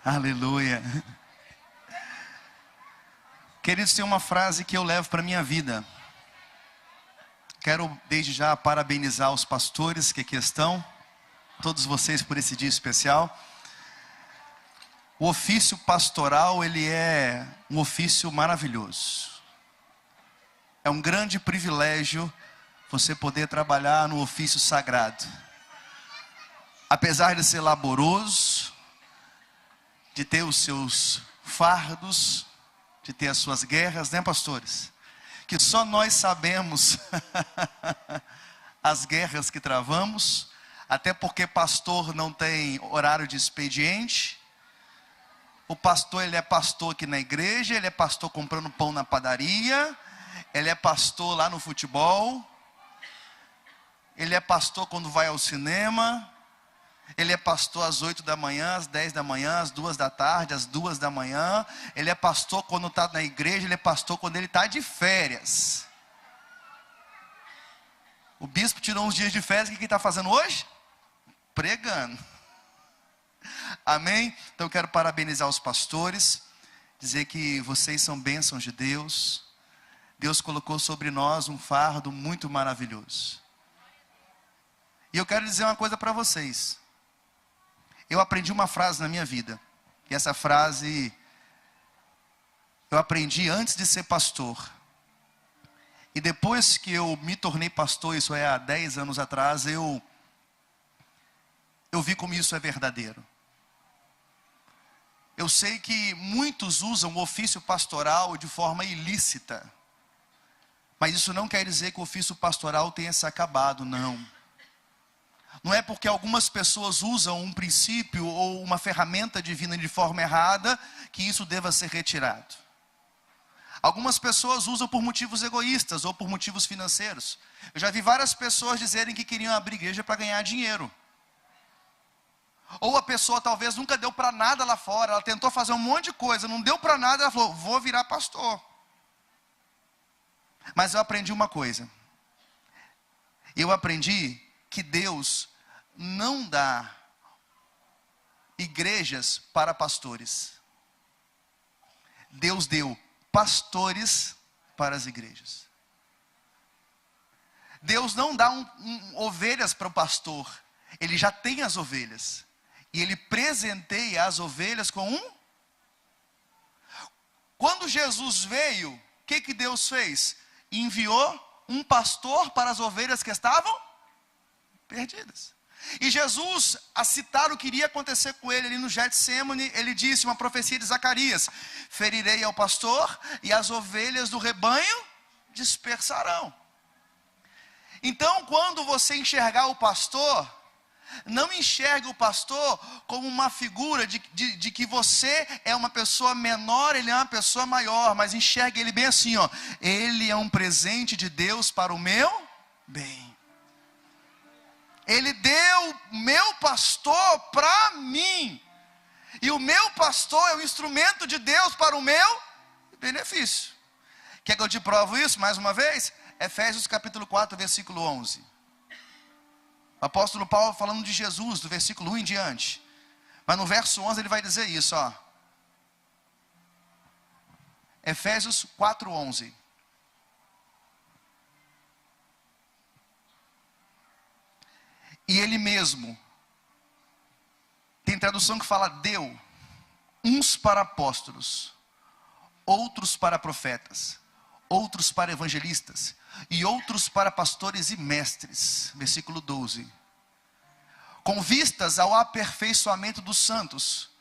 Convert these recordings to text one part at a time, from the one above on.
Aleluia. Queridos, tem uma frase que eu levo para a minha vida. Quero desde já parabenizar os pastores que aqui estão, todos vocês por esse dia especial. O ofício pastoral, ele é um ofício maravilhoso. É um grande privilégio você poder trabalhar no ofício sagrado. Apesar de ser laboroso, de ter os seus fardos, de ter as suas guerras, né, pastores? Que só nós sabemos as guerras que travamos, até porque pastor não tem horário de expediente. O pastor, ele é pastor aqui na igreja, ele é pastor comprando pão na padaria, ele é pastor lá no futebol, ele é pastor quando vai ao cinema, ele é pastor às 8 da manhã, às 10 da manhã, às 2 da tarde, às 2 da manhã. Ele é pastor quando está na igreja, ele é pastor quando ele está de férias. O bispo tirou uns dias de férias, o que ele está fazendo hoje? Pregando. Amém? Então eu quero parabenizar os pastores, dizer que vocês são bênçãos de Deus. Deus colocou sobre nós um fardo muito maravilhoso. E eu quero dizer uma coisa para vocês. Eu aprendi uma frase na minha vida. E essa frase eu aprendi antes de ser pastor. E depois que eu me tornei pastor, isso é há 10 anos atrás, eu vi como isso é verdadeiro. Eu sei que muitos usam o ofício pastoral de forma ilícita. Mas isso não quer dizer que o ofício pastoral tenha se acabado, não. Não é porque algumas pessoas usam um princípio ou uma ferramenta divina de forma errada que isso deva ser retirado. Algumas pessoas usam por motivos egoístas ou por motivos financeiros. Eu já vi várias pessoas dizerem que queriam abrir igreja para ganhar dinheiro. Ou a pessoa talvez nunca deu para nada lá fora, ela tentou fazer um monte de coisa, não deu para nada, ela falou, vou virar pastor. Mas eu aprendi uma coisa. Eu aprendi que Deus não dá igrejas para pastores. Deus deu pastores para as igrejas. Deus não dá ovelhas para o pastor. Ele já tem as ovelhas. E ele presenteia as ovelhas com Quando Jesus veio, o que Deus fez? Enviou um pastor para as ovelhas que estavam perdidas. E Jesus, a citar o que iria acontecer com ele ali no Getsêmani, ele disse, uma profecia de Zacarias: ferirei ao pastor e as ovelhas do rebanho dispersarão. Então, quando você enxergar o pastor, não enxergue o pastor como uma figura de que você é uma pessoa menor, ele é uma pessoa maior, mas enxergue ele bem assim, ó. Ele é um presente de Deus para o meu bem. Ele deu o meu pastor para mim. E o meu pastor é o instrumento de Deus para o meu benefício. Quer que eu te provo isso mais uma vez? Efésios capítulo 4, versículo 11. O apóstolo Paulo falando de Jesus, do versículo 1 em diante. Mas no verso 11 ele vai dizer isso, ó. Efésios 4, 11. E ele mesmo, tem tradução que fala, deu uns para apóstolos, outros para profetas, outros para evangelistas, e outros para pastores e mestres. Versículo 12. Com vistas ao aperfeiçoamento dos santos,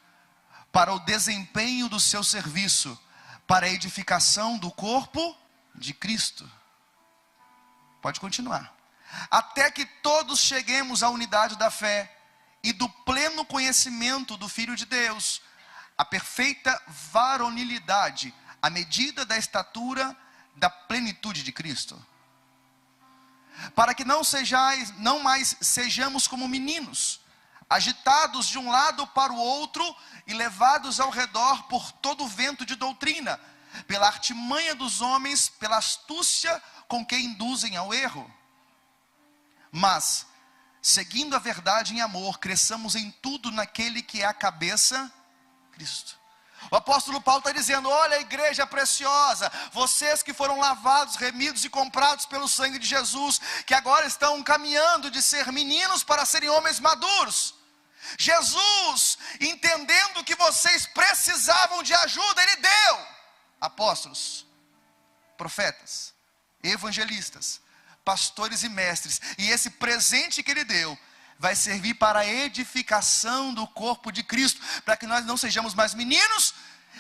para o desempenho do seu serviço, para a edificação do corpo de Cristo. Pode continuar. Até que todos cheguemos à unidade da fé e do pleno conhecimento do Filho de Deus, a perfeita varonilidade, à medida da estatura da plenitude de Cristo. Para que não mais sejamos como meninos, agitados de um lado para o outro e levados ao redor por todo o vento de doutrina, pela artimanha dos homens, pela astúcia com que induzem ao erro. Mas, seguindo a verdade em amor, cresçamos em tudo naquele que é a cabeça, Cristo. O apóstolo Paulo está dizendo: olha a igreja preciosa, vocês que foram lavados, remidos e comprados pelo sangue de Jesus, que agora estão caminhando de ser meninos para serem homens maduros. Jesus, entendendo que vocês precisavam de ajuda, Ele deu apóstolos, profetas, evangelistas, pastores e mestres. E esse presente que Ele deu vai servir para a edificação do corpo de Cristo, para que nós não sejamos mais meninos,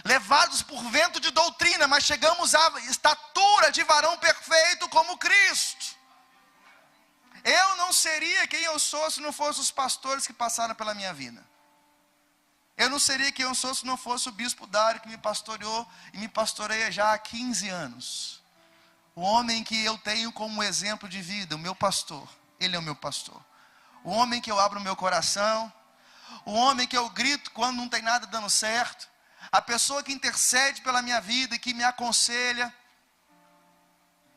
levados por vento de doutrina, mas chegamos à estatura de varão perfeito como Cristo. Eu não seria quem eu sou se não fossem os pastores que passaram pela minha vida. Eu não seria quem eu sou se não fosse o bispo Dário, que me pastoreou e me pastoreia já há 15 anos. O homem que eu tenho como exemplo de vida, o meu pastor, ele é o meu pastor. O homem que eu abro o meu coração, o homem que eu grito quando não tem nada dando certo, a pessoa que intercede pela minha vida e que me aconselha,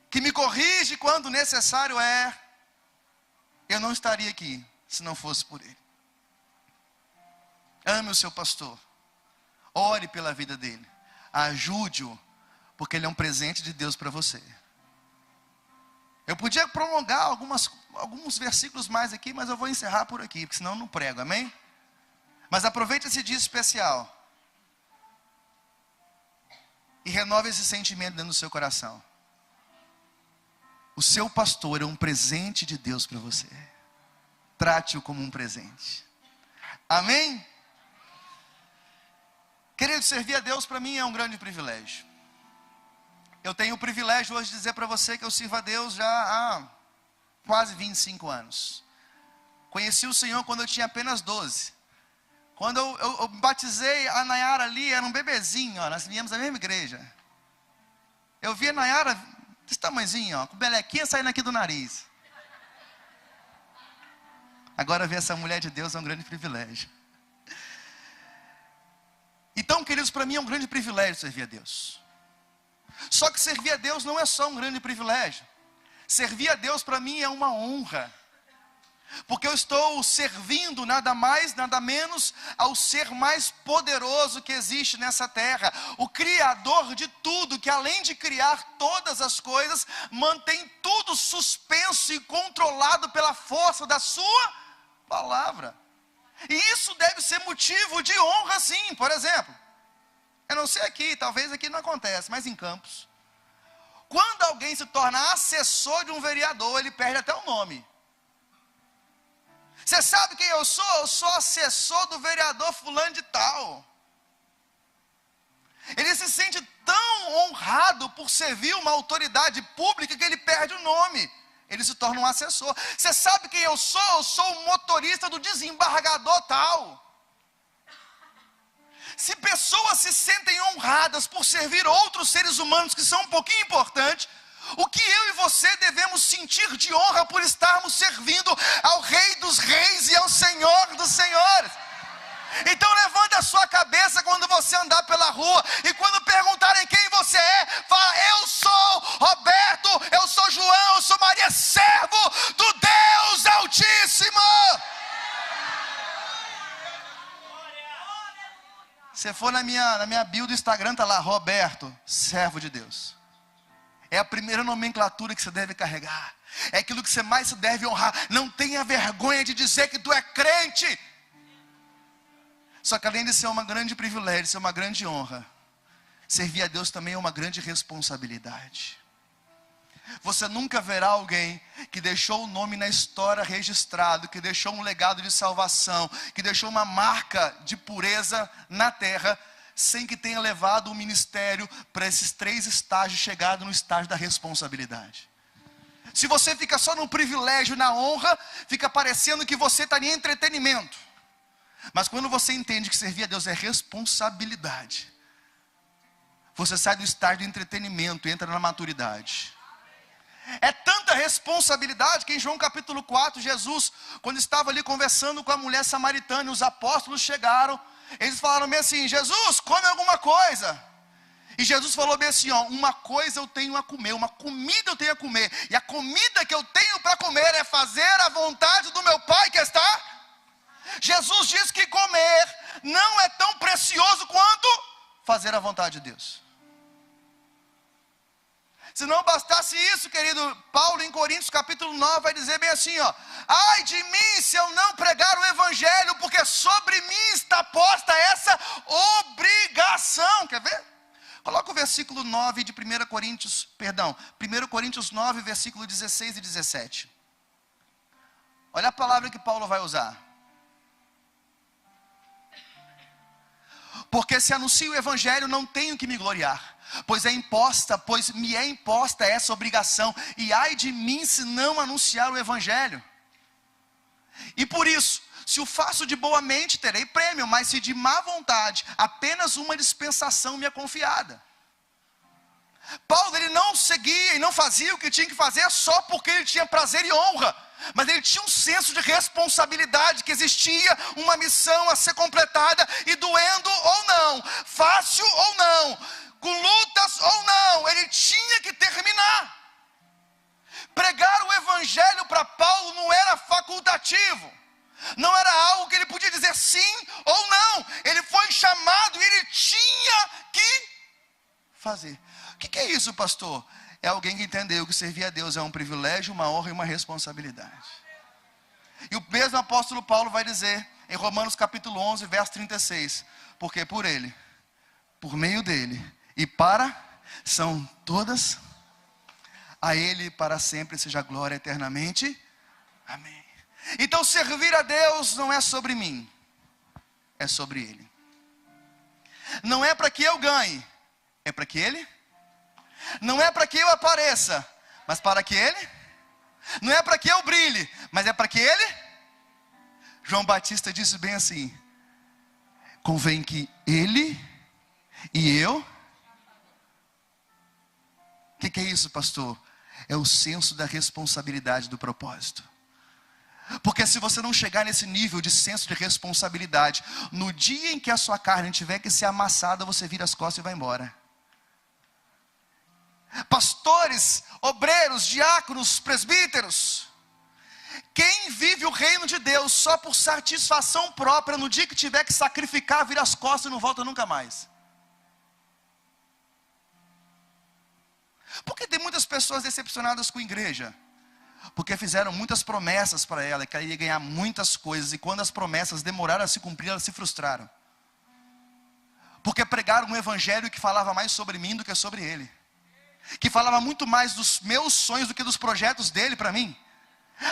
que me corrige quando necessário é. Eu não estaria aqui se não fosse por ele. Ame o seu pastor, ore pela vida dele, ajude-o, porque ele é um presente de Deus para você. Eu podia prolongar alguns versículos mais aqui, mas eu vou encerrar por aqui, porque senão eu não prego, amém? Mas aproveite esse dia especial e renove esse sentimento dentro do seu coração. O seu pastor é um presente de Deus para você. Trate-o como um presente. Amém? Querido, servir a Deus para mim é um grande privilégio. Eu tenho o privilégio hoje de dizer para você que eu sirvo a Deus já há quase 25 anos. Conheci o Senhor quando eu tinha apenas 12. Quando eu batizei a Nayara ali, era um bebezinho, ó, nós viemos da mesma igreja. Eu vi a Nayara desse tamanhozinho, ó, com belequinha saindo aqui do nariz. Agora ver essa mulher de Deus é um grande privilégio. Então, queridos, para mim é um grande privilégio servir a Deus. Só que servir a Deus não é só um grande privilégio. Servir a Deus para mim é uma honra. Porque eu estou servindo nada mais, nada menos ao ser mais poderoso que existe nessa terra. O Criador de tudo, que além de criar todas as coisas, mantém tudo suspenso e controlado pela força da sua palavra. E isso deve ser motivo de honra, sim. Por exemplo, eu não sei aqui, talvez aqui não acontece, mas em Campos, quando alguém se torna assessor de um vereador, ele perde até o nome. Você sabe quem eu sou? Eu sou assessor do vereador fulano de tal. Ele se sente tão honrado por servir uma autoridade pública que ele perde o nome. Ele se torna um assessor. Você sabe quem eu sou? Eu sou o motorista do desembargador tal. Se pessoas se sentem honradas por servir outros seres humanos que são um pouquinho importantes, o que eu e você devemos sentir de honra por estarmos servindo ao Rei dos Reis e ao Senhor dos Senhores? Então levante a sua cabeça quando você andar pela rua, e quando perguntarem quem você é, fala: eu sou Roberto, eu sou João, eu sou Maria, servo do Deus Altíssimo. Se for na minha bio do Instagram, está lá: Roberto, servo de Deus. É a primeira nomenclatura que você deve carregar. É aquilo que você mais se deve honrar. Não tenha vergonha de dizer que tu é crente. Só que além de ser um grande privilégio, ser uma grande honra, servir a Deus também é uma grande responsabilidade. Você nunca verá alguém que deixou o nome na história registrado, que deixou um legado de salvação, que deixou uma marca de pureza na terra, sem que tenha levado o ministério para esses 3 estágios, chegado no estágio da responsabilidade. Se você fica só no privilégio, na honra, fica parecendo que você está em entretenimento. Mas quando você entende que servir a Deus é responsabilidade, você sai do estágio do entretenimento e entra na maturidade. É tanta responsabilidade que em João capítulo 4, Jesus, quando estava ali conversando com a mulher samaritana, os apóstolos chegaram, eles falaram bem assim: Jesus, come alguma coisa. E Jesus falou bem assim: ó, uma coisa eu tenho a comer, uma comida eu tenho a comer, e a comida que eu tenho para comer é fazer a vontade do meu Pai que está. Jesus diz que comer não é tão precioso quanto fazer a vontade de Deus. Se não bastasse isso, querido, Paulo em Coríntios capítulo 9 vai dizer bem assim, ó: ai de mim se eu não pregar o evangelho, porque sobre mim está posta essa obrigação. Quer ver? Coloca o versículo 9 de 1 Coríntios 9, versículo 16 e 17. Olha a palavra que Paulo vai usar. Porque se anuncio o evangelho, não tenho que me gloriar, pois me é imposta essa obrigação, e ai de mim se não anunciar o evangelho. E por isso, se o faço de boa mente, terei prêmio, mas se de má vontade, apenas uma dispensação me é confiada. Paulo, ele não seguia e não fazia o que tinha que fazer só porque ele tinha prazer e honra, mas ele tinha um senso de responsabilidade, que existia uma missão a ser completada, e doendo ou não, fácil ou não, com lutas ou não, ele tinha que terminar. Pregar o evangelho para Paulo não era facultativo, não era algo que ele podia dizer sim ou não, ele foi chamado e ele tinha que fazer. O que é isso, pastor? É alguém que entendeu que servir a Deus é um privilégio, uma honra e uma responsabilidade. E o mesmo apóstolo Paulo vai dizer em Romanos capítulo 11, verso 36, porque por ele, por meio dele e são todas, a ele para sempre seja glória eternamente, amém. Então servir a Deus não é sobre mim, é sobre ele. Não é para que eu ganhe, é para que ele. Não é para que eu apareça, mas para que ele. Não é para que eu brilhe, mas é para que ele. João Batista disse bem assim: convém que ele e eu. O que é isso, pastor? É o senso da responsabilidade do propósito. Porque se você não chegar nesse nível de senso de responsabilidade, no dia em que a sua carne tiver que ser amassada, você vira as costas e vai embora. Pastores, obreiros, diáconos, presbíteros, quem vive o reino de Deus só por satisfação própria, no dia que tiver que sacrificar, vira as costas e não volta nunca mais. Por que tem muitas pessoas decepcionadas com a igreja? Porque fizeram muitas promessas para ela, que ela ia ganhar muitas coisas, e quando as promessas demoraram a se cumprir, elas se frustraram. Porque pregaram um evangelho que falava mais sobre mim do que sobre ele, que falava muito mais dos meus sonhos do que dos projetos dele para mim.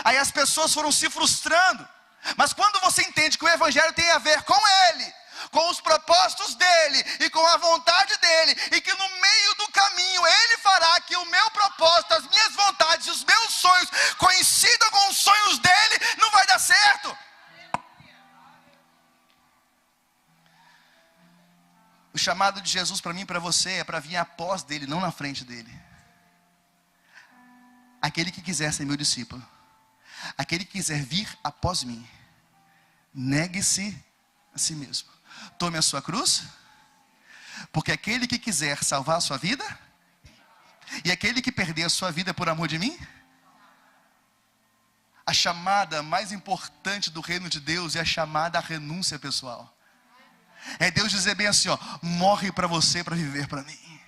Aí as pessoas foram se frustrando. Mas quando você entende que o evangelho tem a ver com ele, com os propósitos dele e com a vontade dele, e que no meio do caminho ele fará que o meu propósito, as minhas vontades, os meus sonhos coincidam com os sonhos dele, não vai dar certo. O chamado de Jesus para mim e para você é para vir após dele, não na frente dele. Aquele que quiser ser meu discípulo, aquele que quiser vir após mim, negue-se a si mesmo. Tome a sua cruz, porque aquele que quiser salvar a sua vida, e aquele que perder a sua vida por amor de mim, a chamada mais importante do reino de Deus é a chamada à renúncia pessoal. É Deus dizer bem assim, ó: morre para você para viver para mim.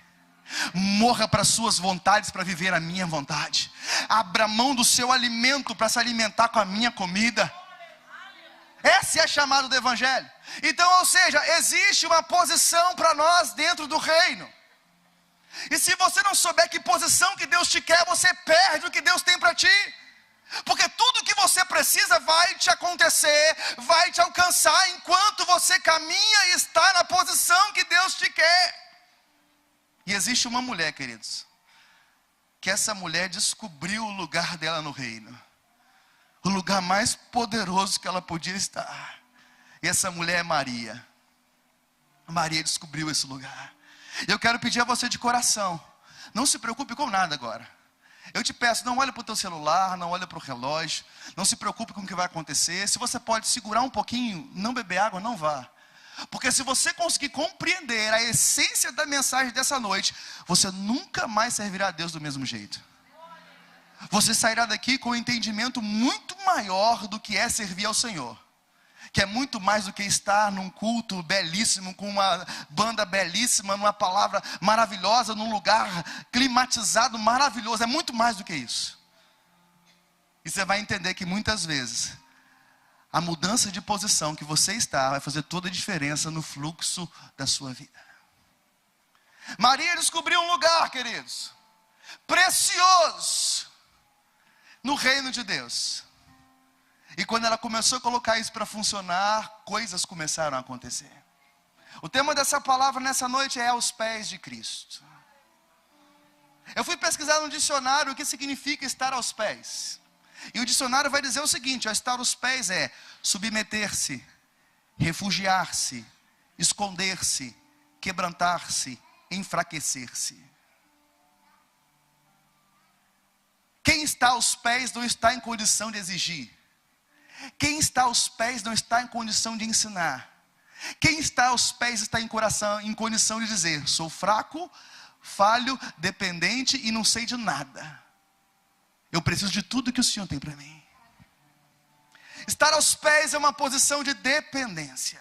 Morra para suas vontades para viver a minha vontade. Abra mão do seu alimento para se alimentar com a minha comida. Essa é a chamada do evangelho. Então, ou seja, existe uma posição para nós dentro do reino. E se você não souber que posição que Deus te quer, você perde o que Deus tem para ti. Porque tudo que você precisa vai te acontecer, vai te alcançar enquanto você caminha e está na posição que Deus te quer. E existe uma mulher, queridos, que essa mulher descobriu o lugar dela no reino, o lugar mais poderoso que ela podia estar. E essa mulher é Maria. Maria descobriu esse lugar. E eu quero pedir a você de coração, não se preocupe com nada agora. Eu te peço, não olhe para o teu celular, não olhe para o relógio, não se preocupe com o que vai acontecer. Se você pode segurar um pouquinho, não beber água, não vá. Porque se você conseguir compreender a essência da mensagem dessa noite, você nunca mais servirá a Deus do mesmo jeito. Você sairá daqui com um entendimento muito maior do que é servir ao Senhor. que é muito mais do que estar num culto belíssimo, com uma banda belíssima, numa palavra maravilhosa, num lugar climatizado maravilhoso. É muito mais do que isso. E você vai entender que muitas vezes a mudança de posição que você está vai fazer toda a diferença no fluxo da sua vida. Maria descobriu um lugar, queridos, precioso no reino de Deus. E quando ela começou a colocar isso para funcionar, coisas começaram a acontecer. O tema dessa palavra nessa noite é aos pés de Cristo. Eu fui pesquisar no dicionário o que significa estar aos pés. E o dicionário vai dizer o seguinte: estar aos pés é submeter-se, refugiar-se, esconder-se, quebrantar-se, enfraquecer-se. Quem está aos pés não está em condição de exigir. Quem está aos pés não está em condição de ensinar. Quem está aos pés está em condição de dizer: sou fraco, falho, dependente e não sei de nada. Eu preciso de tudo que o Senhor tem para mim. Estar aos pés é uma posição de dependência.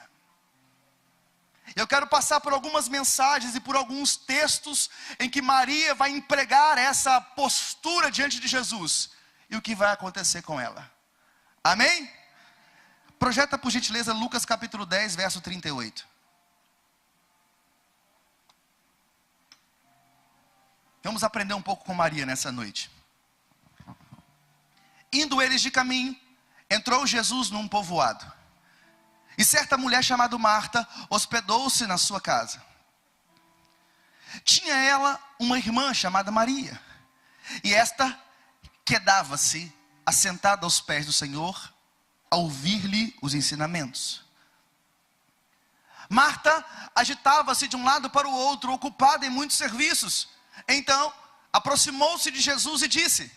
Eu quero passar por algumas mensagens e por alguns textos em que Maria vai empregar essa postura diante de Jesus. E o que vai acontecer com ela. Amém? Projeta por gentileza Lucas capítulo 10, verso 38. Vamos aprender um pouco com Maria nessa noite. Indo eles de caminho, entrou Jesus num povoado. E certa mulher chamada Marta hospedou-se na sua casa. Tinha ela uma irmã chamada Maria. E esta quedava-se assentada aos pés do Senhor, a ouvir-lhe os ensinamentos. Marta agitava-se de um lado para o outro, ocupada em muitos serviços. Então, aproximou-se de Jesus e disse: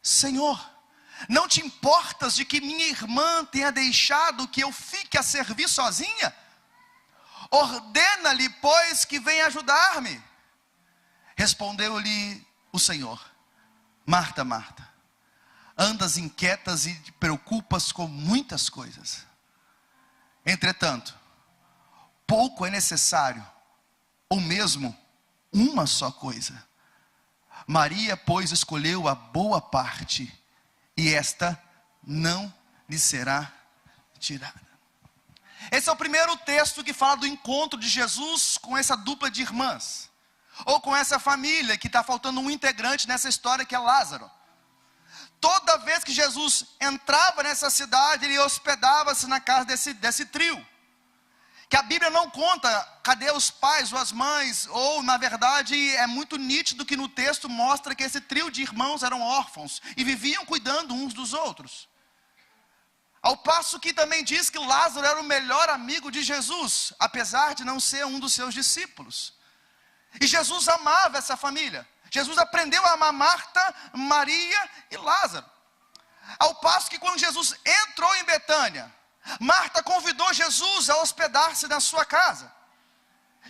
Senhor, não te importas de que minha irmã tenha deixado que eu fique a servir sozinha? Ordena-lhe, pois, que venha ajudar-me. Respondeu-lhe o Senhor: Marta, Marta, andas inquietas e te preocupas com muitas coisas. Entretanto, pouco é necessário, ou mesmo uma só coisa. Maria, pois, escolheu a boa parte, e esta não lhe será tirada. Esse é o primeiro texto que fala do encontro de Jesus com essa dupla de irmãs, ou com essa família que está faltando um integrante nessa história, que é Lázaro. Toda vez que Jesus entrava nessa cidade, ele hospedava-se na casa desse trio, que a Bíblia não conta cadê os pais ou as mães, ou na verdade é muito nítido que no texto mostra que esse trio de irmãos eram órfãos e viviam cuidando uns dos outros. Ao passo que também diz que Lázaro era o melhor amigo de Jesus, apesar de não ser um dos seus discípulos. E Jesus amava essa família. Jesus aprendeu a amar Marta, Maria e Lázaro. Ao passo que quando Jesus entrou em Betânia, Marta convidou Jesus a hospedar-se na sua casa.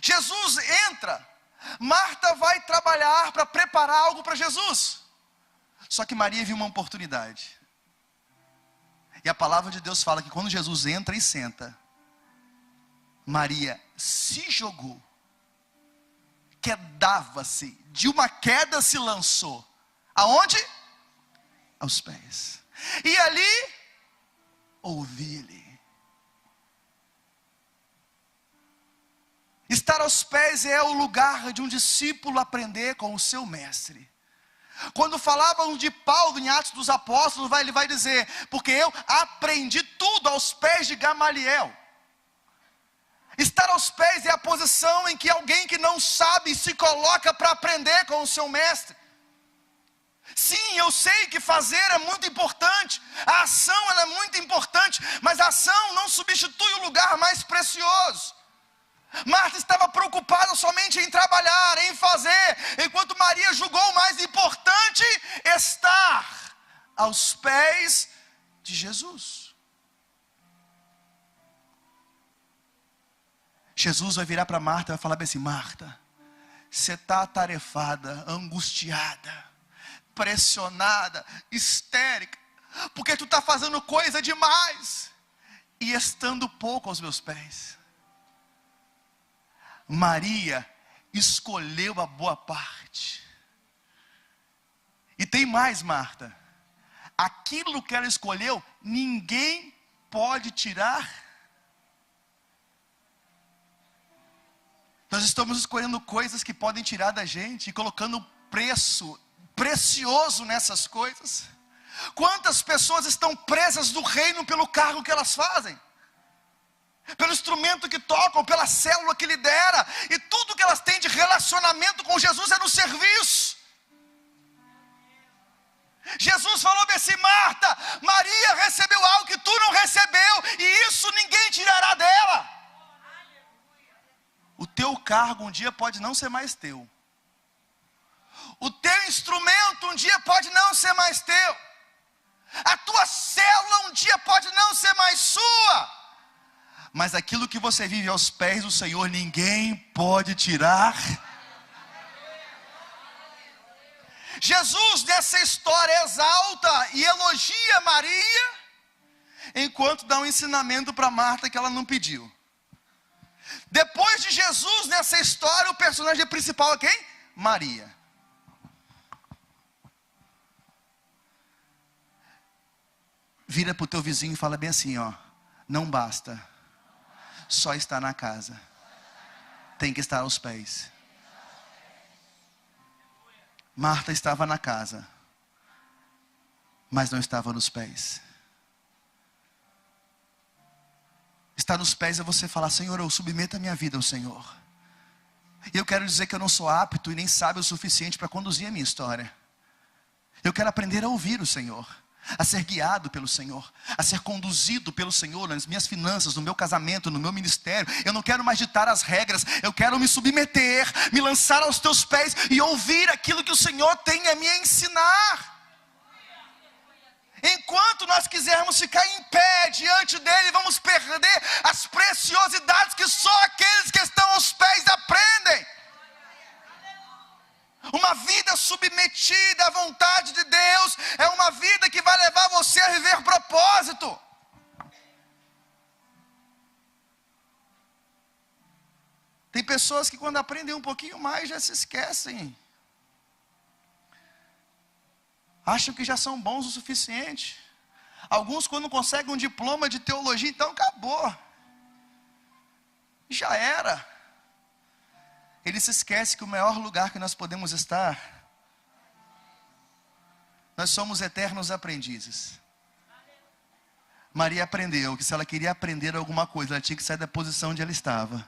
Jesus entra, Marta vai trabalhar para preparar algo para Jesus. Só que Maria viu uma oportunidade. E a palavra de Deus fala que quando Jesus entra e senta, Maria se jogou, quedava-se, de uma queda se lançou. Aonde? Aos pés. E ali, ouvi-lhe. Estar aos pés é o lugar de um discípulo aprender com o seu mestre. Quando falavam de Paulo em Atos dos Apóstolos, ele vai dizer: porque eu aprendi tudo aos pés de Gamaliel. Estar aos pés é a posição em que alguém que não sabe se coloca para aprender com o seu mestre. Sim, eu sei que fazer é muito importante, a ação ela é muito importante, mas a ação não substitui o lugar mais precioso. Marta estava preocupada somente em trabalhar, em fazer, enquanto Maria julgou mais importante estar aos pés de Jesus. Jesus vai virar para Marta e vai falar bem assim: Marta, você está atarefada, angustiada, pressionada, histérica, porque tu está fazendo coisa demais. e estando pouco aos meus pés. Maria escolheu a boa parte. E tem mais, Marta. Aquilo que ela escolheu, ninguém pode tirar. Nós estamos escolhendo coisas que podem tirar da gente e colocando preço precioso nessas coisas. Quantas pessoas estão presas do reino pelo cargo que elas fazem, pelo instrumento que tocam, pela célula que lidera, e tudo que elas têm de relacionamento com Jesus é no serviço. Jesus falou assim: Marta, Maria recebeu algo que tu não recebeu, e isso ninguém tirará dela. O teu cargo um dia pode não ser mais teu. O teu instrumento um dia pode não ser mais teu. A tua célula um dia pode não ser mais sua. Mas aquilo que você vive aos pés do Senhor, ninguém pode tirar. Jesus nessa história exalta e elogia Maria, enquanto dá um ensinamento para Marta que ela não pediu. Depois de Jesus nessa história, o personagem principal é quem? Maria. Vira para o teu vizinho e fala bem assim, ó: não basta só estar na casa, tem que estar aos pés. Marta estava na casa, mas não estava nos pés. Estar nos pés é você falar: Senhor, eu submeto a minha vida ao Senhor. E eu quero dizer que eu não sou apto e nem sábio o suficiente para conduzir a minha história. Eu quero aprender a ouvir o Senhor, a ser guiado pelo Senhor, a ser conduzido pelo Senhor nas minhas finanças, no meu casamento, no meu ministério. Eu não quero mais ditar as regras, eu quero me submeter, me lançar aos teus pés e ouvir aquilo que o Senhor tem a me ensinar. Enquanto nós quisermos ficar em pé diante dele, vamos perder as preciosidades que só aqueles que estão aos pés aprendem. Uma vida submetida à vontade de Deus é uma vida que vai levar você a viver propósito. Tem pessoas que quando aprendem um pouquinho mais já se esquecem. Acham que já são bons o suficiente. Alguns quando conseguem um diploma de teologia, então acabou. Já era. Ele se esquece que o maior lugar que nós podemos estar, nós somos eternos aprendizes. Maria aprendeu que se ela queria aprender alguma coisa, ela tinha que sair da posição onde ela estava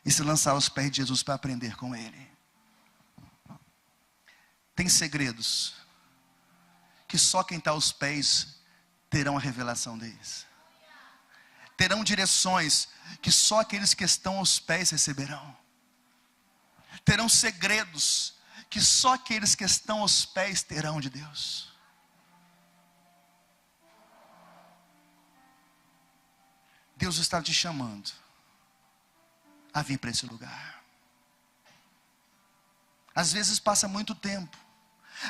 e se lançar aos pés de Jesus para aprender com ele. Tem segredos que só quem está aos pés terão a revelação deles. Terão direções que só aqueles que estão aos pés receberão. Terão segredos que só aqueles que estão aos pés terão de Deus. Deus está te chamando a vir para esse lugar. Às vezes passa muito tempo.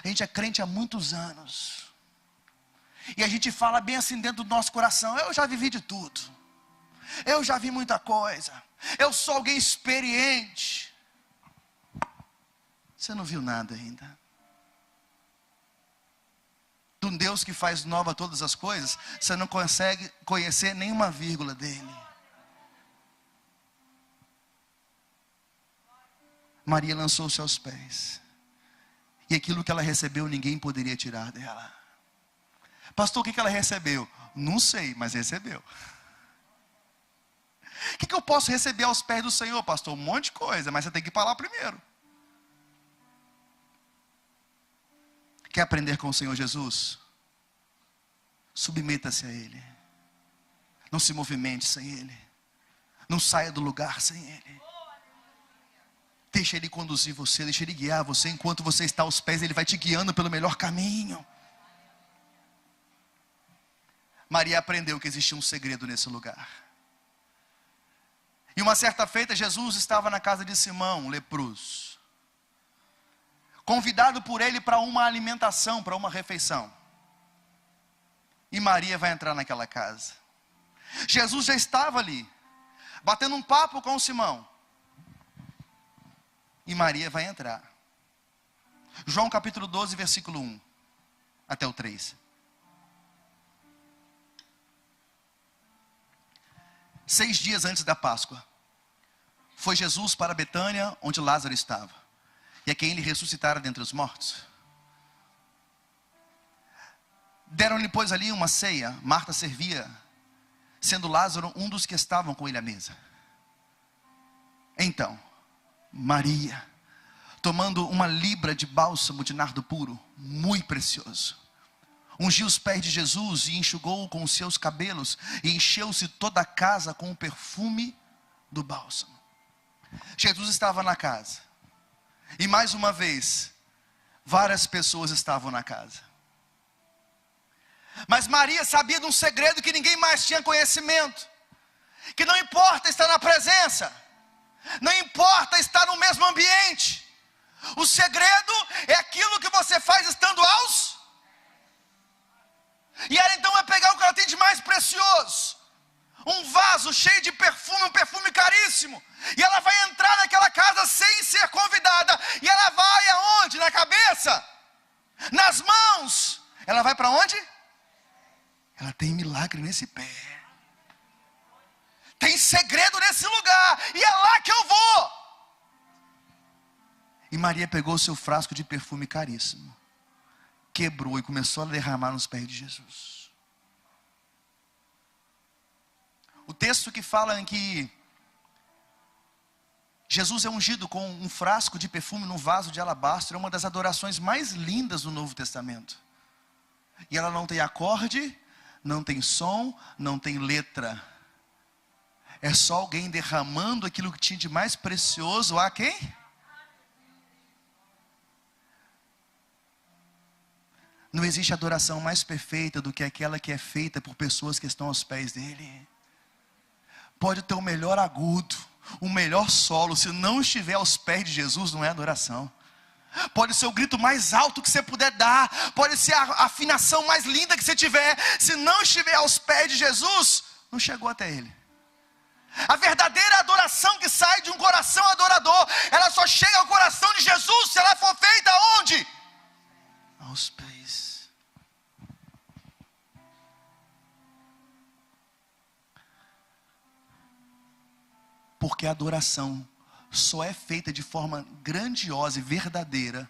A gente é crente há muitos anos. E a gente fala bem assim dentro do nosso coração: eu já vivi de tudo. Eu já vi muita coisa. Eu sou alguém experiente. Você não viu nada ainda. De um Deus que faz nova todas as coisas, você não consegue conhecer nenhuma vírgula dele. Maria lançou-se aos pés. E aquilo que ela recebeu, ninguém poderia tirar dela. Pastor, o que ela recebeu? Não sei, mas recebeu. O que eu posso receber aos pés do Senhor, pastor? Um monte de coisa, mas você tem que ir para lá primeiro. Quer aprender com o Senhor Jesus? Submeta-se a Ele. Não se movimente sem Ele. Não saia do lugar sem Ele. Deixa Ele conduzir você, deixa Ele guiar você. Enquanto você está aos pés, Ele vai te guiando pelo melhor caminho. Maria aprendeu que existia um segredo nesse lugar. E uma certa feita, Jesus estava na casa de Simão, um leproso, convidado por ele para uma alimentação, para uma refeição. E Maria vai entrar naquela casa. Jesus já estava ali, batendo um papo com Simão. E Maria vai entrar. João capítulo 12, versículo 1 até o 3. 6 dias antes da Páscoa, foi Jesus para Betânia, onde Lázaro estava, e a quem ele ressuscitara dentre os mortos. Deram-lhe, pois, ali uma ceia. Marta servia, sendo Lázaro um dos que estavam com ele à mesa. Então, Maria, tomando uma libra de bálsamo de nardo puro, muito precioso, ungiu os pés de Jesus e enxugou com os seus cabelos, e encheu-se toda a casa com o perfume do bálsamo. Jesus estava na casa, e mais uma vez, várias pessoas estavam na casa. Mas Maria sabia de um segredo que ninguém mais tinha conhecimento, que não importa estar na presença, não importa estar no mesmo ambiente, o segredo é aquilo que você faz estando aos. E ela então vai pegar o que ela tem de mais precioso, um vaso cheio de perfume, um perfume caríssimo, e ela vai entrar naquela casa sem ser convidada, e ela vai aonde? Na cabeça, nas mãos. Ela vai para onde? Ela tem milagre nesse pé, tem segredo nesse lugar, e é lá que eu vou. E Maria pegou o seu frasco de perfume caríssimo, quebrou e começou a derramar nos pés de Jesus. O texto que fala em que Jesus é ungido com um frasco de perfume num vaso de alabastro é uma das adorações mais lindas do Novo Testamento. E ela não tem acorde, não tem som, não tem letra. É só alguém derramando aquilo que tinha de mais precioso a quem? Não existe adoração mais perfeita do que aquela que é feita por pessoas que estão aos pés dele. Pode ter o melhor agudo, o melhor solo, se não estiver aos pés de Jesus, não é adoração. Pode ser o grito mais alto que você puder dar, pode ser a afinação mais linda que você tiver, se não estiver aos pés de Jesus, não chegou até ele. A verdadeira adoração que sai de um coração adorador, ela só chega ao coração de Jesus se ela for feita aonde? Aos pés. Porque a adoração só é feita de forma grandiosa e verdadeira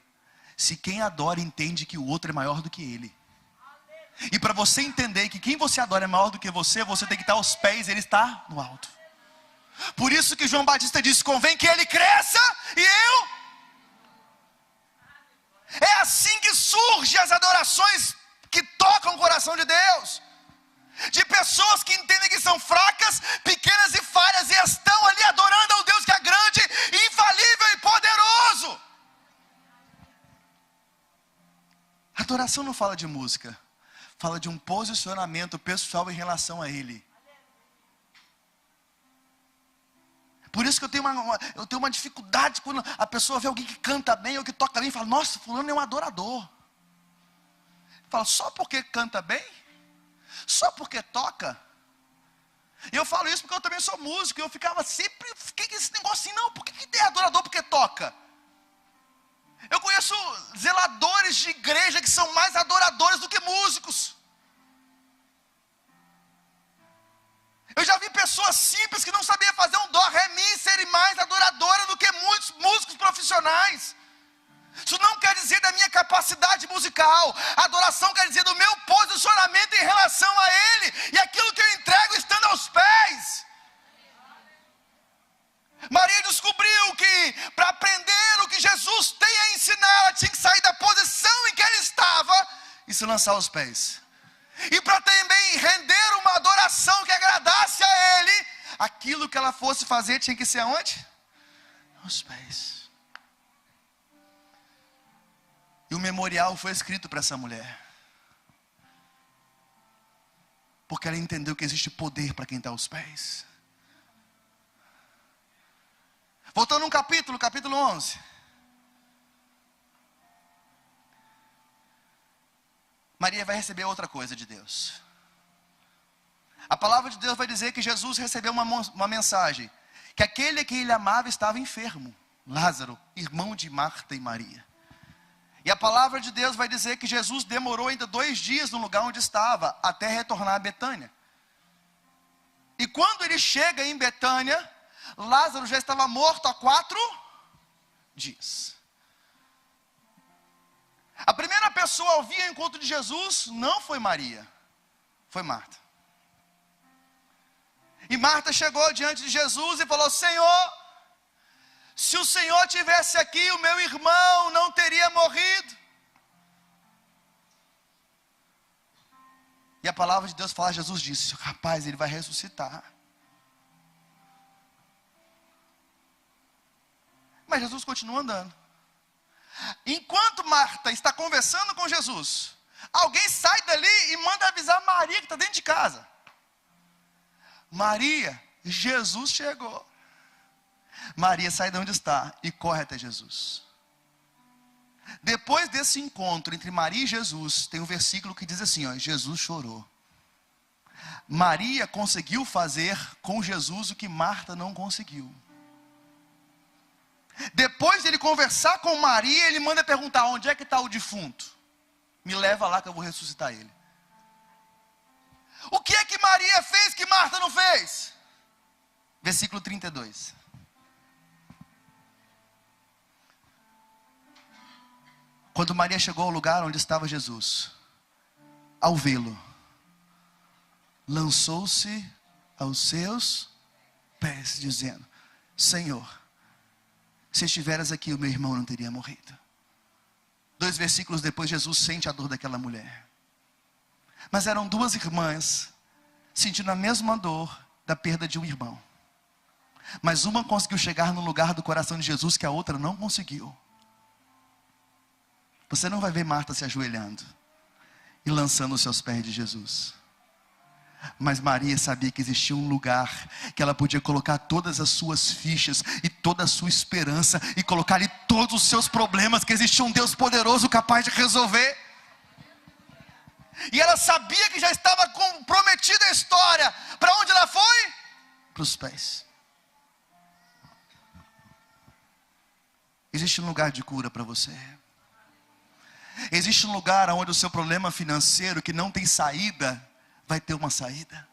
se quem adora entende que o outro é maior do que ele. E para você entender que quem você adora é maior do que você tem que estar aos pés e ele está no alto. Por isso que João Batista disse: convém que ele cresça e eu. É assim que surgem as adorações que tocam o coração de Deus, de pessoas que entendem que são fracas, pequenas e falhas, e estão ali adorando ao Deus que é grande, infalível e poderoso. Adoração não fala de música, fala de um posicionamento pessoal em relação a Ele. Por isso que eu tenho uma dificuldade quando a pessoa vê alguém que canta bem ou que toca bem e fala: nossa, fulano é um adorador. Fala: só porque canta bem? Só porque toca? E eu falo isso porque eu também sou músico, e eu ficava sempre, fiquei esse negócio assim, não, por que tem adorador porque toca? Eu conheço zeladores de igreja que são mais adoradores do que músicos. Eu já vi pessoas simples que não sabiam fazer um dó, ré, mi, serem mais adoradoras do que muitos músicos profissionais. Isso não quer dizer da minha capacidade musical. Adoração quer dizer do meu posicionamento em relação a Ele, e aquilo que eu entrego estando aos pés. Maria descobriu que para aprender o que Jesus tem a ensinar, ela tinha que sair da posição em que ela estava e se lançar aos pés. E para também render uma adoração que agradasse a Ele, aquilo que ela fosse fazer tinha que ser aonde? Aos pés. E o memorial foi escrito para essa mulher, porque ela entendeu que existe poder para quem está aos pés. Voltando um capítulo 11. Maria vai receber outra coisa de Deus. A palavra de Deus vai dizer que Jesus recebeu uma mensagem, que aquele que ele amava estava enfermo, Lázaro, irmão de Marta e Maria. E a palavra de Deus vai dizer que Jesus demorou ainda 2 dias no lugar onde estava, até retornar a Betânia. E quando ele chega em Betânia, Lázaro já estava morto há 4 dias. A primeira pessoa a ouvir o encontro de Jesus não foi Maria, foi Marta. E Marta chegou diante de Jesus e falou: Senhor, se o Senhor tivesse aqui, o meu irmão não teria morrido. E a palavra de Deus fala, Jesus disse: rapaz, ele vai ressuscitar. Mas Jesus continua andando. Enquanto Marta está conversando com Jesus, alguém sai dali e manda avisar Maria que está dentro de casa. Maria, Jesus chegou. Maria sai de onde está e corre até Jesus. Depois desse encontro entre Maria e Jesus, tem um versículo que diz assim, ó, Jesus chorou. Maria conseguiu fazer com Jesus o que Marta não conseguiu. Depois de ele conversar com Maria, ele manda perguntar: onde é que está o defunto? Me leva lá que eu vou ressuscitar ele. O que é que Maria fez que Marta não fez? Versículo 32. Quando Maria chegou ao lugar onde estava Jesus, ao vê-lo, lançou-se aos seus pés, dizendo: Senhor, se estiveras aqui, o meu irmão não teria morrido. 2 versículos depois, Jesus sente a dor daquela mulher. Mas eram 2 irmãs, sentindo a mesma dor da perda de um irmão. Mas uma conseguiu chegar no lugar do coração de Jesus que a outra não conseguiu. Você não vai ver Marta se ajoelhando e lançando os seus pés de Jesus. Mas Maria sabia que existia um lugar que ela podia colocar todas as suas fichas e toda a sua esperança e colocar ali todos os seus problemas, que existia um Deus poderoso capaz de resolver. E ela sabia que já estava comprometida a história. Para onde ela foi? Para os pés. Existe um lugar de cura para você. Existe um lugar onde o seu problema financeiro que não tem saída vai ter uma saída.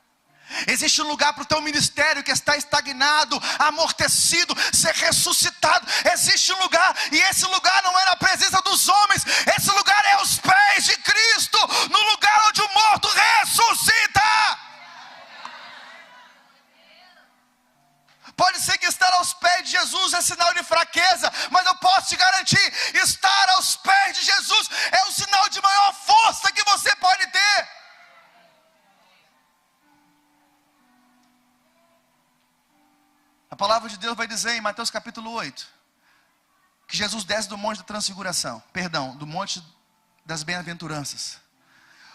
Existe um lugar para o teu ministério que está estagnado, amortecido, ser ressuscitado. Existe um lugar, e esse lugar não é na presença dos homens, esse lugar é aos pés de Cristo, no lugar onde o morto ressuscita. Pode ser que estar aos pés de Jesus é sinal de fraqueza, mas eu posso te garantir, estar aos pés de Jesus é o sinal de maior força que você pode ter. A palavra de Deus vai dizer em Mateus capítulo 8, que Jesus desce do monte da transfiguração, do monte das bem-aventuranças.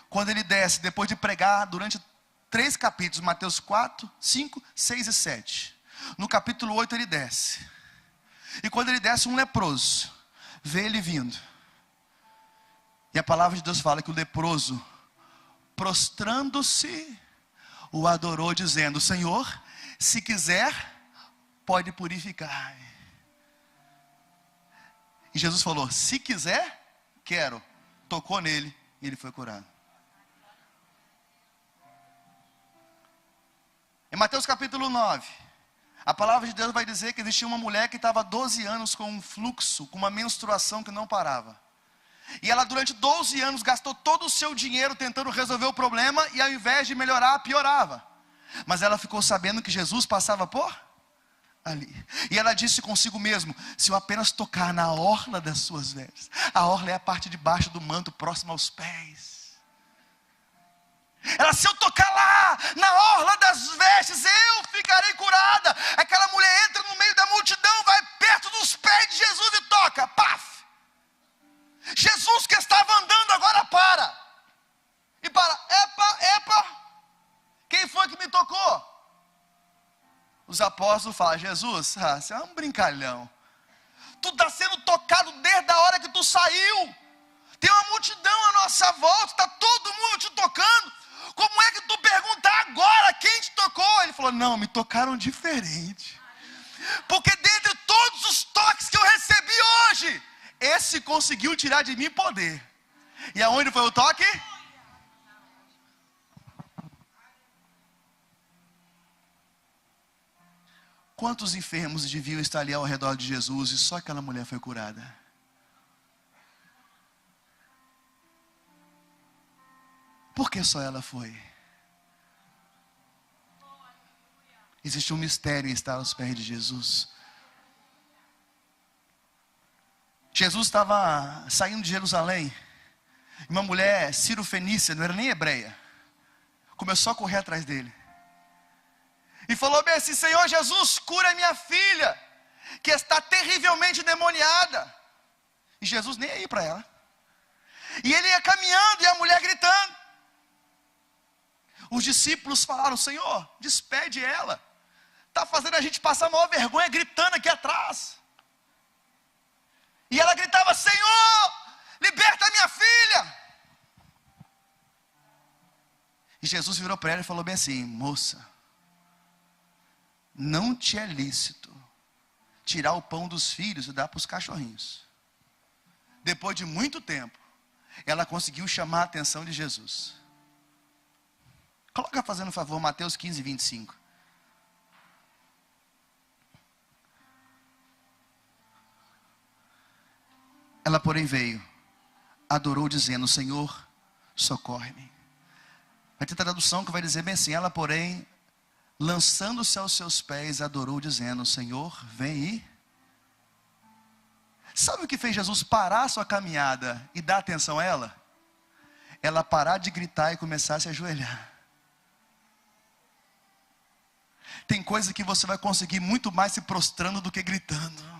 Quando ele desce, depois de pregar durante 3 capítulos, Mateus 4, 5, 6 e 7. No capítulo 8 ele desce. E quando ele desce, um leproso vê ele vindo. E a palavra de Deus fala que o leproso, prostrando-se, o adorou, dizendo: Senhor, se quiser, pode purificar. E Jesus falou: se quiser, quero. Tocou nele e ele foi curado. Em Mateus capítulo 9, a palavra de Deus vai dizer que existia uma mulher que estava 12 anos com um fluxo, com uma menstruação que não parava. E ela durante 12 anos gastou todo o seu dinheiro tentando resolver o problema, e ao invés de melhorar, piorava. Mas ela ficou sabendo que Jesus passava por ali. E ela disse consigo mesmo: se eu apenas tocar na orla das suas vestes. A orla é a parte de baixo do manto, próximo aos pés. Ela: se eu tocar lá, na orla das vestes, eu ficarei curada. Aquela mulher entra no meio da multidão, vai perto dos pés de Jesus e toca. Paf! Jesus que estava andando agora para. E para. Epa. Quem foi que me tocou? Os apóstolos falam: Jesus, você é um brincalhão. Tu está sendo tocado desde a hora que tu saiu. Tem uma multidão à nossa volta, está todo mundo te tocando. Como é que tu pergunta agora quem te tocou? Ele falou, não, me tocaram diferente. Porque dentre todos os toques que eu recebi hoje, esse conseguiu tirar de mim poder. E aonde foi o toque? Quantos enfermos deviam estar ali ao redor de Jesus e só aquela mulher foi curada? Por que só ela foi? Existe um mistério em estar aos pés de Jesus. Jesus estava saindo de Jerusalém. E uma mulher cirofenícia, não era nem hebreia, começou a correr atrás dele. E falou bem assim, Senhor Jesus, cura minha filha, que está terrivelmente endemoniada. E Jesus nem aí para ela. E ele ia caminhando e a mulher gritando. Os discípulos falaram, Senhor, despede ela. Está fazendo a gente passar a maior vergonha gritando aqui atrás. E ela gritava, Senhor, liberta minha filha. E Jesus virou para ela e falou bem assim, moça, não te é lícito tirar o pão dos filhos e dar para os cachorrinhos. Depois de muito tempo, ela conseguiu chamar a atenção de Jesus. Coloca fazendo favor, Mateus 15, 25. Ela, porém, veio, adorou dizendo, Senhor, socorre-me. Vai ter tradução que vai dizer bem assim, ela, porém, lançando-se aos seus pés, adorou dizendo, Senhor, vem e... Sabe o que fez Jesus parar a sua caminhada e dar atenção a ela? Ela parar de gritar e começar a se ajoelhar. Tem coisa que você vai conseguir muito mais se prostrando do que gritando.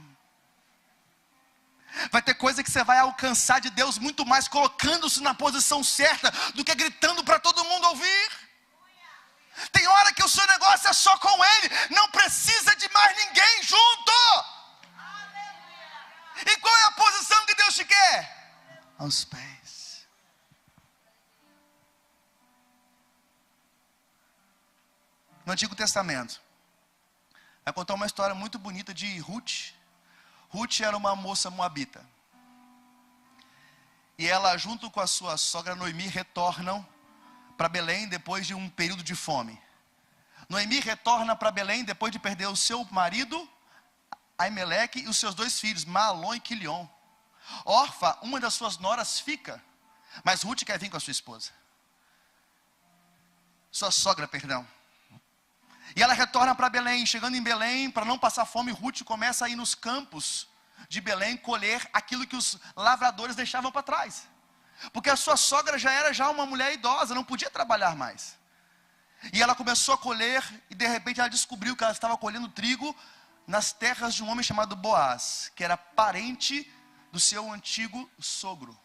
Vai ter coisa que você vai alcançar de Deus muito mais colocando-se na posição certa do que gritando para todo mundo ouvir. Tem hora que o seu negócio é só com Ele, não precisa de mais ninguém junto. E qual é a posição que Deus te quer? Aos pés. No Antigo Testamento, vai contar uma história muito bonita de Ruth. Ruth era uma moça moabita. E ela, junto com a sua sogra Noemi, retornam para Belém depois de um período de fome. Noemi retorna para Belém depois de perder o seu marido, Aimeleque, e os seus 2 filhos, Mahlon e Quilion. Orfa, uma das suas noras, fica. Mas Ruth quer vir com a sua esposa. Sua sogra, perdão. E ela retorna para Belém. Chegando em Belém, para não passar fome, Ruth começa a ir nos campos de Belém colher aquilo que os lavradores deixavam para trás. Porque a sua sogra já era uma mulher idosa, não podia trabalhar mais. E ela começou a colher, e de repente ela descobriu que ela estava colhendo trigo nas terras de um homem chamado Boaz, que era parente do seu antigo sogro.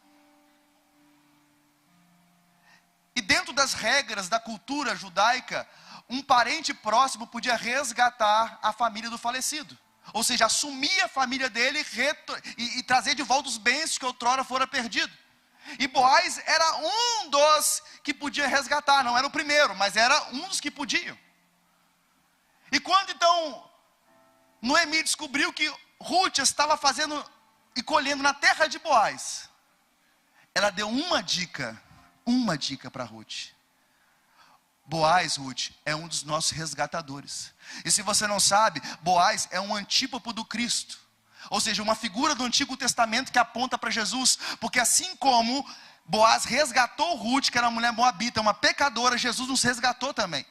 E dentro das regras da cultura judaica, um parente próximo podia resgatar a família do falecido. Ou seja, assumir a família dele e trazer de volta os bens que outrora fora perdido. E Boaz era um dos que podia resgatar, não era o primeiro, mas era um dos que podiam. E quando então Noemi descobriu que Ruth estava fazendo e colhendo na terra de Boaz, ela deu uma dica para Ruth. Boaz, Ruth, é um dos nossos resgatadores. E se você não sabe, Boaz é um antípodo do Cristo. Ou seja, uma figura do Antigo Testamento que aponta para Jesus. Porque assim como Boaz resgatou Ruth, que era uma mulher moabita, uma pecadora, Jesus nos resgatou também.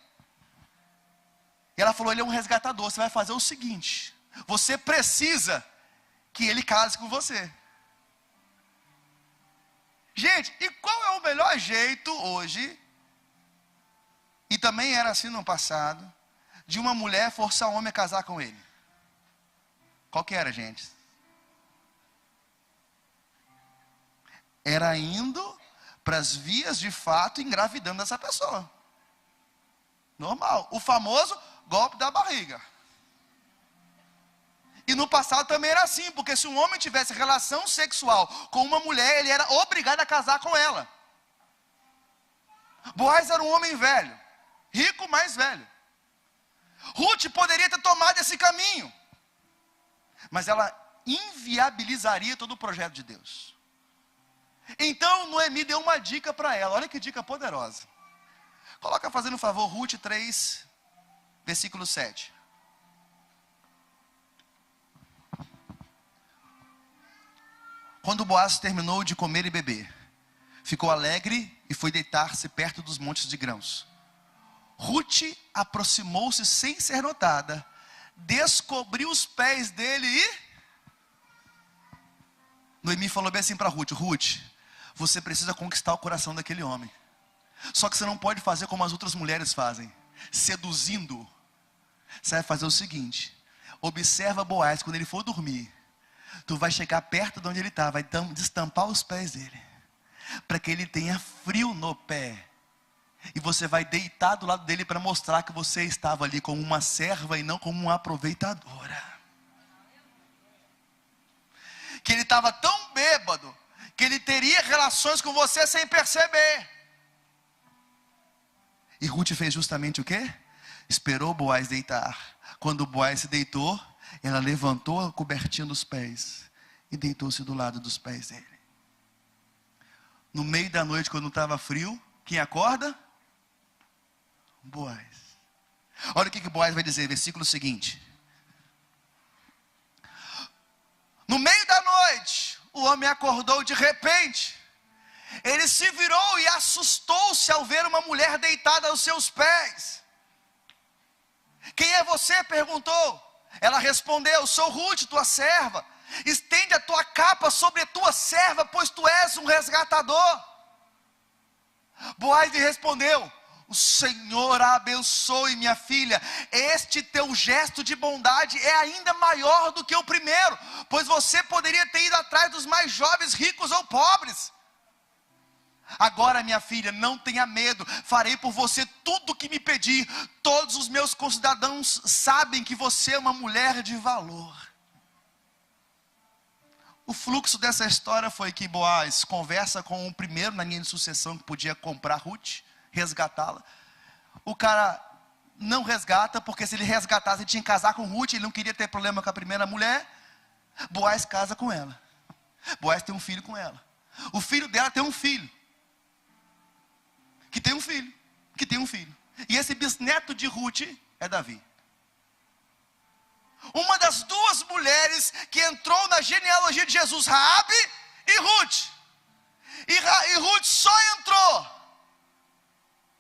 E ela falou, ele é um resgatador, você vai fazer o seguinte, você precisa que ele case com você. Gente, e qual é o melhor jeito hoje, e também era assim no passado, de uma mulher forçar um homem a casar com ele? Qual que era, gente? Era indo para as vias de fato, engravidando essa pessoa. Normal. O famoso golpe da barriga. E no passado também era assim, porque se um homem tivesse relação sexual com uma mulher, ele era obrigado a casar com ela. Boaz era um homem velho, rico, mas velho. Ruth poderia ter tomado esse caminho, mas ela inviabilizaria todo o projeto de Deus. Então Noemi deu uma dica para ela. Olha que dica poderosa. Coloca, fazendo um favor, Ruth 3, versículo 7. Quando Boaz terminou de comer e beber, ficou alegre e foi deitar-se perto dos montes de grãos. Ruth aproximou-se sem ser notada, descobriu os pés dele e... Noemi falou bem assim para Ruth: Ruth, você precisa conquistar o coração daquele homem. Só que você não pode fazer como as outras mulheres fazem, seduzindo. Você vai fazer o seguinte: observa Boaz, quando ele for dormir, tu vai chegar perto de onde ele está, vai destampar os pés dele, para que ele tenha frio no pé. E você vai deitar do lado dele para mostrar que você estava ali como uma serva e não como uma aproveitadora. Que ele estava tão bêbado que ele teria relações com você sem perceber. E Ruth fez justamente o quê? Esperou Boaz deitar. Quando Boaz se deitou, ela levantou a cobertinha dos pés e deitou-se do lado dos pés dele. No meio da noite, quando estava frio, quem acorda? Boaz. Olha o que Boaz vai dizer, versículo seguinte. No meio da noite, o homem acordou de repente. Ele se virou e assustou-se ao ver uma mulher deitada aos seus pés. Quem é você? Perguntou. Ela respondeu: sou Ruth, tua serva. Estende a tua capa sobre a tua serva, pois tu és um resgatador. Boaz lhe respondeu: o Senhor a abençoe, minha filha. Este teu gesto de bondade é ainda maior do que o primeiro, pois você poderia ter ido atrás dos mais jovens, ricos ou pobres. Agora, minha filha, não tenha medo, farei por você tudo o que me pedir. Todos os meus concidadãos sabem que você é uma mulher de valor. O fluxo dessa história foi que Boaz conversa com o primeiro na linha de sucessão que podia comprar Ruth, resgatá-la. O cara não resgata, porque se ele resgatasse, ele tinha que casar com Ruth, ele não queria ter problema com a primeira mulher. Boaz casa com ela. Boaz tem um filho com ela. O filho dela tem um filho, que tem um filho, que tem um filho. E esse bisneto de Ruth é Davi. Uma das duas mulheres que entrou na genealogia de Jesus, Raabe e Ruth. E Ruth só entrou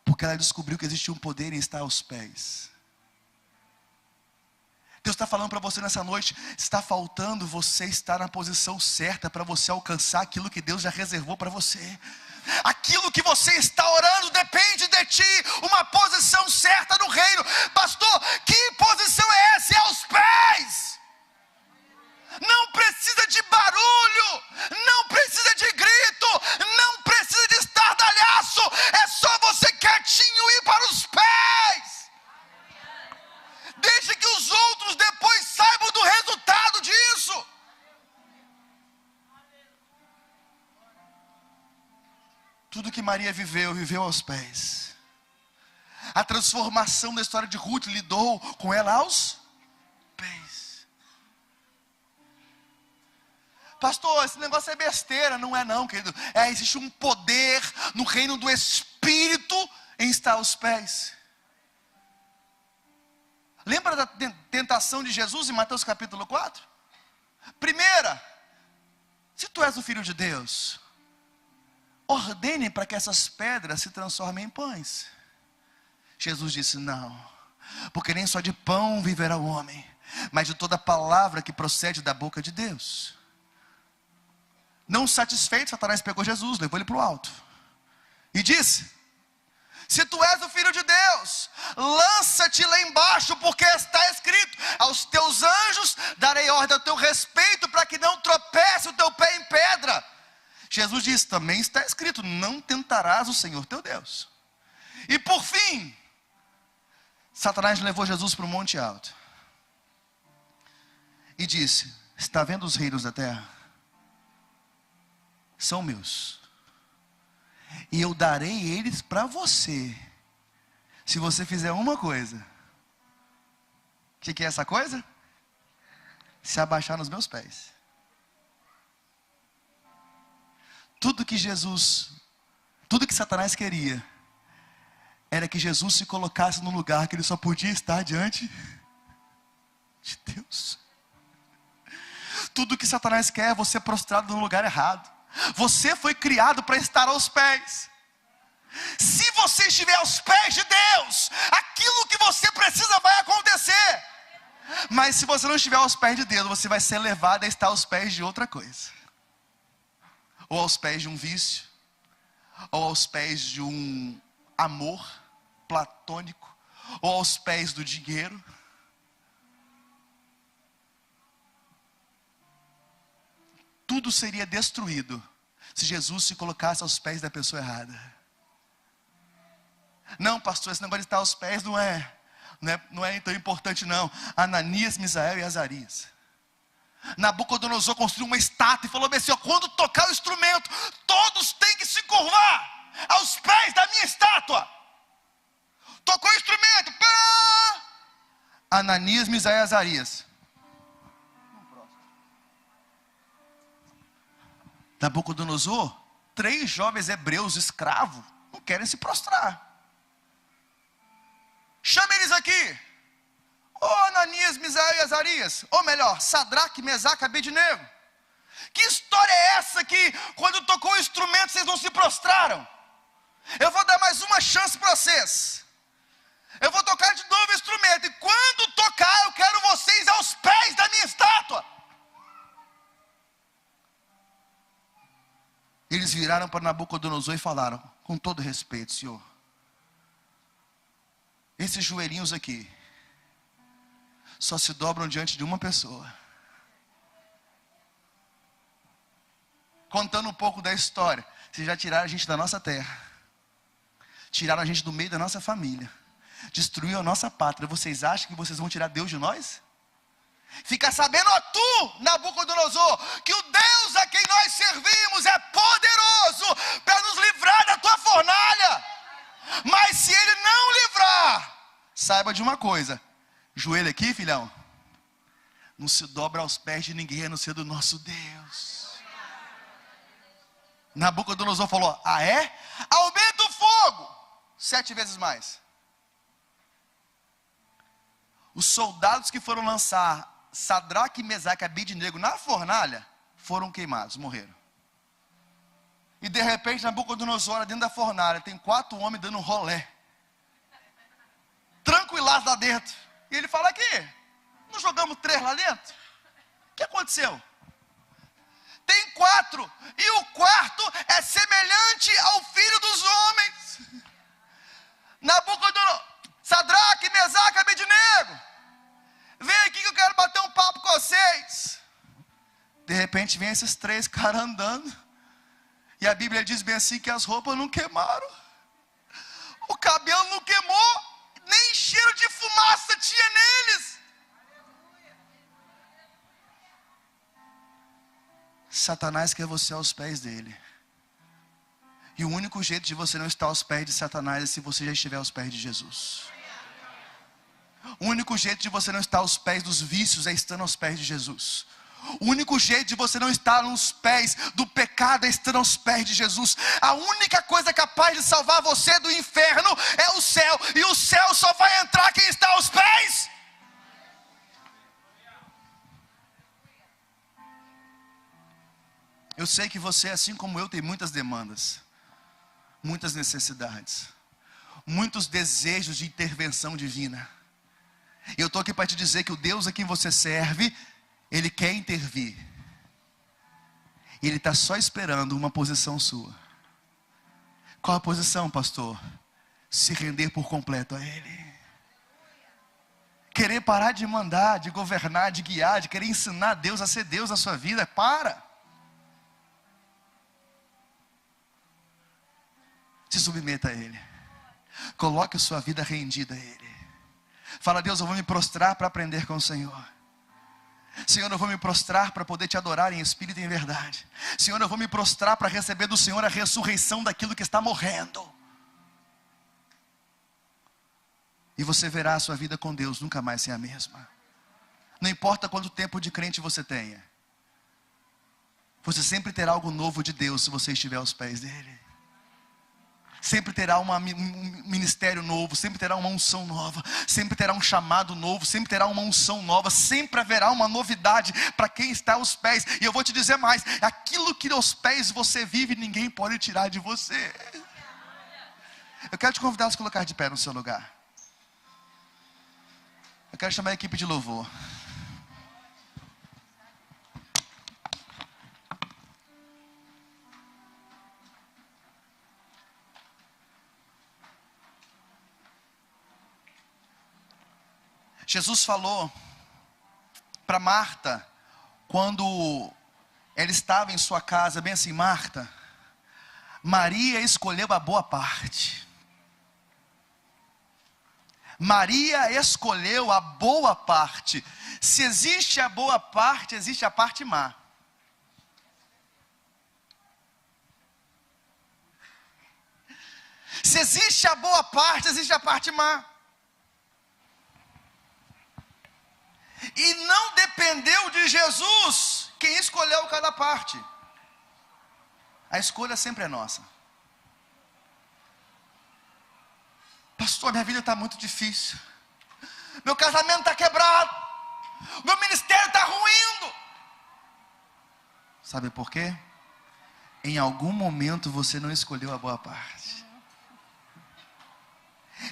porque ela descobriu que existia um poder em estar aos pés. Deus está falando para você nessa noite: está faltando você estar na posição certa para você alcançar aquilo que Deus já reservou para você. Aquilo que você está orando depende de ti, uma posição certa no reino. Pastor, que posição é essa? É aos pés. Não precisa de barulho, não precisa de grito, não precisa de estardalhaço. É só você quietinho ir para os pés. Deixe que os outros depois saibam do resultado disso. Tudo que Maria viveu aos pés. A transformação da história de Ruth lidou com ela aos pés. Pastor, esse negócio é besteira. Não é não, querido. Existe um poder no reino do Espírito em estar aos pés. Lembra da tentação de Jesus em Mateus capítulo 4? Primeira: se tu és o Filho de Deus, ordene para que essas pedras se transformem em pães. Jesus disse: não, porque nem só de pão viverá o homem, mas de toda palavra que procede da boca de Deus. Não satisfeito, Satanás pegou Jesus, levou ele para o alto e disse: se tu és o Filho de Deus, lança-te lá embaixo, porque está escrito: aos teus anjos darei ordem a teu respeito, para que não tropece o teu pé em pedra. Jesus disse: também está escrito: não tentarás o Senhor teu Deus. E por fim, Satanás levou Jesus para o monte alto e disse: está vendo os reinos da terra? São meus. e eu darei eles para você, se você fizer uma coisa. O que é essa coisa? Se abaixar nos meus pés. Tudo que Satanás queria, era que Jesus se colocasse no lugar que ele só podia estar diante de Deus. Tudo que Satanás quer é você prostrado no lugar errado. Você foi criado para estar aos pés. Se você estiver aos pés de Deus, aquilo que você precisa vai acontecer. Mas se você não estiver aos pés de Deus, você vai ser levado a estar aos pés de outra coisa. Ou aos pés de um vício, ou aos pés de um amor platônico, ou aos pés do dinheiro. Tudo seria destruído se Jesus se colocasse aos pés da pessoa errada. Não, pastor, esse negócio de estar aos pés não é tão importante não. Ananias, Misael e Azarias. Nabucodonosor construiu uma estátua e falou assim: ó, quando tocar o instrumento, todos têm que se curvar aos pés da minha estátua. Tocou o instrumento, pá! Ananias, Misael e Azarias. Nabucodonosor, 3 jovens hebreus escravos não querem se prostrar. Chama eles aqui. Ananias, Misael e Azarias. Ou melhor, Sadraque, Mesaque e Abednego. Que história é essa que quando tocou o instrumento vocês não se prostraram? Eu vou dar mais uma chance para vocês. Eu vou tocar de novo o instrumento. E quando tocar eu quero vocês aos pés da minha estátua. Eles viraram para Nabucodonosor e falaram: com todo respeito, senhor, esses joelhinhos aqui só se dobram diante de uma pessoa. Contando um pouco da história, vocês já tiraram a gente da nossa terra, tiraram a gente do meio da nossa família, destruíram a nossa pátria. Vocês acham que vocês vão tirar Deus de nós? Fica sabendo, ó tu, Nabucodonosor, que o Deus a quem nós servimos é poderoso para nos livrar da tua fornalha. Mas se ele não livrar, saiba de uma coisa: joelho aqui, filhão, não se dobra aos pés de ninguém a não ser do nosso Deus. Nabucodonosor falou: ah é? Aumenta o fogo 7 vezes mais. Os soldados que foram lançar Sadraque, Mesaque e Abednego na fornalha foram queimados, morreram. E de repente Nabucodonosor, dentro da fornalha, tem 4 homens dando um rolé, tranquilados lá dentro. E ele fala: aqui, não jogamos 3 lá dentro? O que aconteceu? Tem 4, e o quarto é semelhante ao filho dos homens. Nabucodonosor, Sadraque, Mesaque e Abednego, vem aqui que eu quero bater um papo com vocês. De repente vem esses 3 caras andando, e a Bíblia diz bem assim que as roupas não queimaram, o cabelo não queimou, nem cheiro de fumaça tinha neles. Satanás quer você aos pés dele. E o único jeito de você não estar aos pés de Satanás é se você já estiver aos pés de Jesus. O único jeito de você não estar aos pés dos vícios é estando aos pés de Jesus. O único jeito de você não estar nos pés do pecado é estando aos pés de Jesus. A única coisa capaz de salvar você do inferno é o céu. E o céu só vai entrar quem está aos pés. Eu sei que você, assim como eu, tem muitas demandas, muitas necessidades, muitos desejos de intervenção divina. E eu estou aqui para te dizer que o Deus a quem você serve, Ele quer intervir. Ele está só esperando uma posição sua. Qual a posição, pastor? Se render por completo a Ele. Querer parar de mandar, de governar, de guiar, de querer ensinar Deus a ser Deus na sua vida, para. Se submeta a Ele. Coloque a sua vida rendida a Ele. Fala: Deus, eu vou me prostrar para aprender com o Senhor. Senhor, eu vou me prostrar para poder te adorar em espírito e em verdade. Senhor, eu vou me prostrar para receber do Senhor a ressurreição daquilo que está morrendo. E você verá a sua vida com Deus nunca mais ser a mesma. Não importa quanto tempo de crente você tenha, você sempre terá algo novo de Deus se você estiver aos pés dele. Sempre terá um ministério novo, sempre terá uma unção nova, sempre terá um chamado novo, sempre terá uma unção nova, sempre haverá uma novidade para quem está aos pés. E eu vou te dizer mais, aquilo que aos pés você vive, ninguém pode tirar de você. Eu quero te convidar a se colocar de pé no seu lugar. Eu quero chamar a equipe de louvor. Jesus falou para Marta, quando ela estava em sua casa, bem assim: Marta, Maria escolheu a boa parte. Maria escolheu a boa parte. Se existe a boa parte, existe a parte má. Se existe a boa parte, existe a parte má. E não dependeu de Jesus quem escolheu cada parte. A escolha sempre é nossa. Pastor, minha vida está muito difícil. Meu casamento está quebrado. Meu ministério está ruindo. Sabe por quê? Em algum momento você não escolheu a boa parte.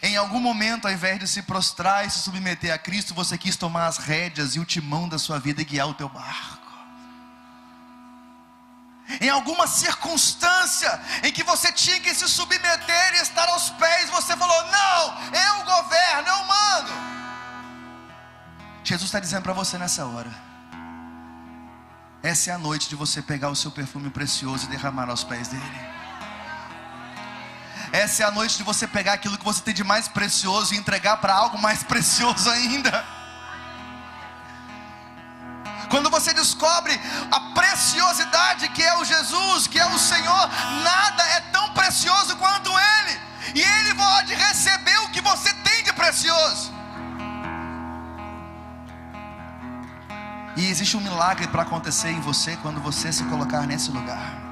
Em algum momento, ao invés de se prostrar e se submeter a Cristo, você quis tomar as rédeas e o timão da sua vida e guiar o teu barco. Em alguma circunstância em que você tinha que se submeter e estar aos pés, você falou: não, eu governo, eu mando. Jesus está dizendo para você nessa hora: essa é a noite de você pegar o seu perfume precioso e derramar aos pés dele. Essa é a noite de você pegar aquilo que você tem de mais precioso e entregar para algo mais precioso ainda. Quando você descobre a preciosidade que é o Jesus, que é o Senhor, nada é tão precioso quanto Ele. E Ele pode receber o que você tem de precioso. E existe um milagre para acontecer em você quando você se colocar nesse lugar.